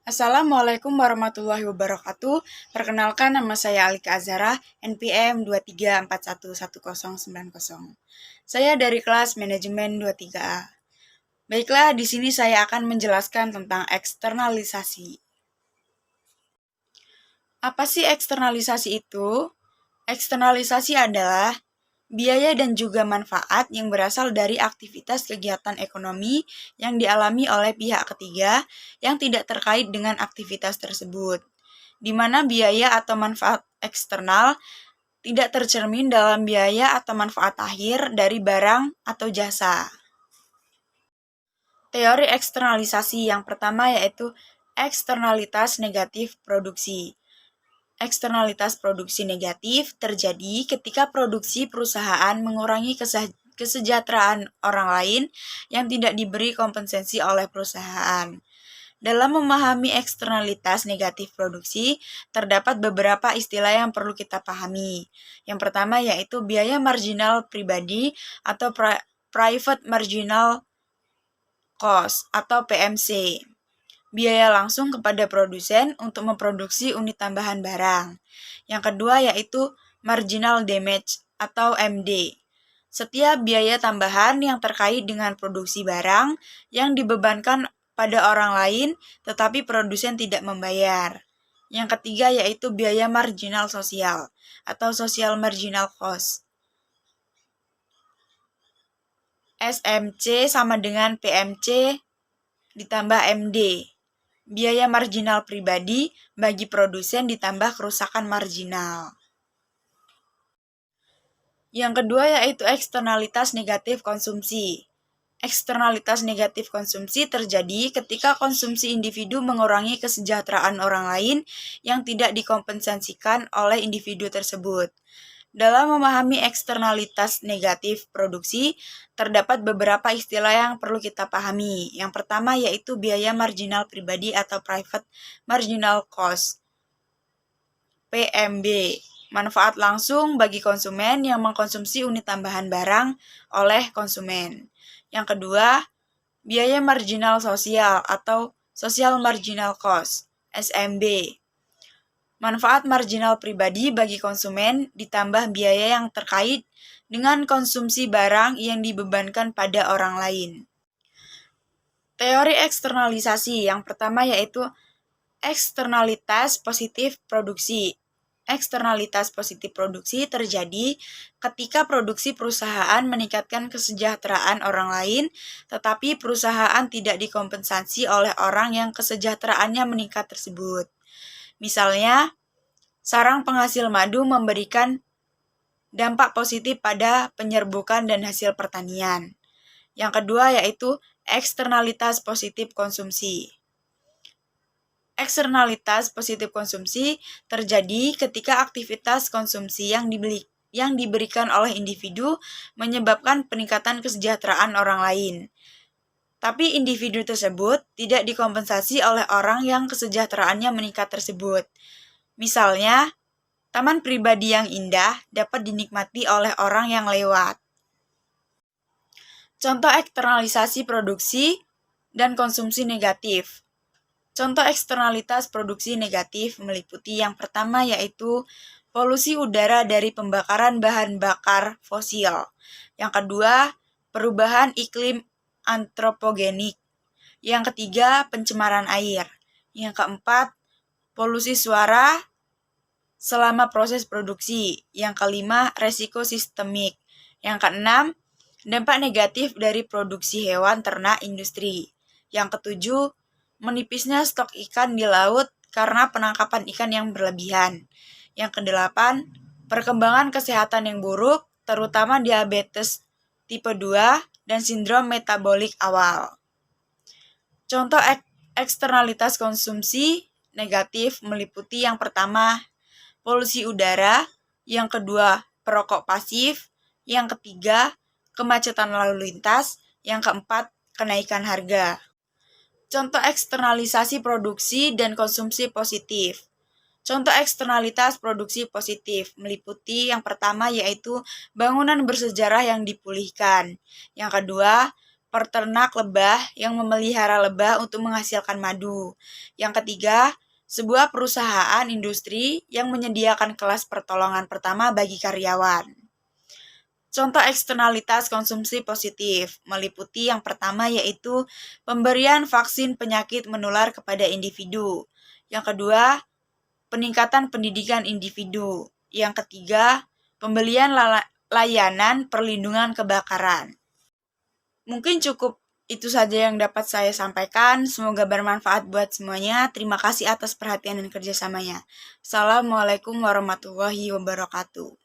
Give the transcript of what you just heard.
Assalamualaikum warahmatullahi wabarakatuh. Perkenalkan, nama saya Alika Azhara, NPM 234111090. Saya dari kelas manajemen 23A. Baiklah, di sini saya akan menjelaskan tentang eksternalisasi. Apa sih eksternalisasi itu? Eksternalisasi adalah biaya dan juga manfaat yang berasal dari aktivitas kegiatan ekonomi yang dialami oleh pihak ketiga yang tidak terkait dengan aktivitas tersebut, di mana biaya atau manfaat eksternal tidak tercermin dalam biaya atau manfaat akhir dari barang atau jasa. Teori eksternalisasi yang pertama yaitu eksternalitas negatif produksi. Eksternalitas produksi negatif terjadi ketika produksi perusahaan mengurangi kesejahteraan orang lain yang tidak diberi kompensasi oleh perusahaan. Dalam memahami eksternalitas negatif produksi, terdapat beberapa istilah yang perlu kita pahami. Yang pertama yaitu biaya marginal pribadi atau private marginal cost atau PMC. Biaya langsung kepada produsen untuk memproduksi unit tambahan barang. Yang kedua yaitu marginal damage atau MD. Setiap biaya tambahan yang terkait dengan produksi barang yang dibebankan pada orang lain tetapi produsen tidak membayar. Yang ketiga yaitu biaya marginal sosial atau social marginal cost. SMC sama dengan PMC ditambah MD. Biaya marginal pribadi bagi produsen ditambah kerusakan marginal. Yang kedua yaitu eksternalitas negatif konsumsi. Eksternalitas negatif konsumsi terjadi ketika konsumsi individu mengurangi kesejahteraan orang lain yang tidak dikompensasikan oleh individu tersebut. Dalam memahami eksternalitas negatif produksi, terdapat beberapa istilah yang perlu kita pahami. Yang pertama yaitu biaya marginal pribadi atau private marginal cost, PMB. Manfaat langsung bagi konsumen yang mengkonsumsi unit tambahan barang oleh konsumen. Yang kedua, biaya marginal sosial atau social marginal cost, SMB. Manfaat marginal pribadi bagi konsumen ditambah biaya yang terkait dengan konsumsi barang yang dibebankan pada orang lain. Teori eksternalisasi yang pertama yaitu eksternalitas positif produksi. Eksternalitas positif produksi terjadi ketika produksi perusahaan meningkatkan kesejahteraan orang lain, tetapi perusahaan tidak dikompensasi oleh orang yang kesejahteraannya meningkat tersebut. Misalnya, sarang penghasil madu memberikan dampak positif pada penyerbukan dan hasil pertanian. Yang kedua yaitu eksternalitas positif konsumsi. Eksternalitas positif konsumsi terjadi ketika aktivitas konsumsi yang diberikan oleh individu menyebabkan peningkatan kesejahteraan orang lain. Tapi individu tersebut tidak dikompensasi oleh orang yang kesejahteraannya meningkat tersebut. Misalnya, taman pribadi yang indah dapat dinikmati oleh orang yang lewat. Contoh eksternalisasi produksi dan konsumsi negatif. Contoh eksternalitas produksi negatif meliputi yang pertama yaitu polusi udara dari pembakaran bahan bakar fosil. Yang kedua, perubahan iklim antropogenik. Yang ketiga, pencemaran air. Yang keempat, polusi suara selama proses produksi. Yang kelima, resiko sistemik. Yang keenam, dampak negatif dari produksi hewan ternak industri. Yang ketujuh, menipisnya stok ikan di laut karena penangkapan ikan yang berlebihan. Yang kedelapan, perkembangan kesehatan yang buruk, terutama diabetes tipe 2 dan sindrom metabolik awal. Contoh eksternalitas konsumsi negatif meliputi yang pertama, polusi udara, yang kedua, perokok pasif, yang ketiga, kemacetan lalu lintas, yang keempat, kenaikan harga. Contoh eksternalisasi produksi dan konsumsi positif. Contoh eksternalitas produksi positif meliputi yang pertama yaitu bangunan bersejarah yang dipulihkan. Yang kedua, peternak lebah yang memelihara lebah untuk menghasilkan madu. Yang ketiga, sebuah perusahaan industri yang menyediakan kelas pertolongan pertama bagi karyawan. Contoh eksternalitas konsumsi positif meliputi yang pertama yaitu pemberian vaksin penyakit menular kepada individu. Yang kedua, peningkatan pendidikan individu. Yang ketiga, pembelian layanan perlindungan kebakaran. Mungkin cukup itu saja yang dapat saya sampaikan. Semoga bermanfaat buat semuanya. Terima kasih atas perhatian dan kerjasamanya. Assalamualaikum warahmatullahi wabarakatuh.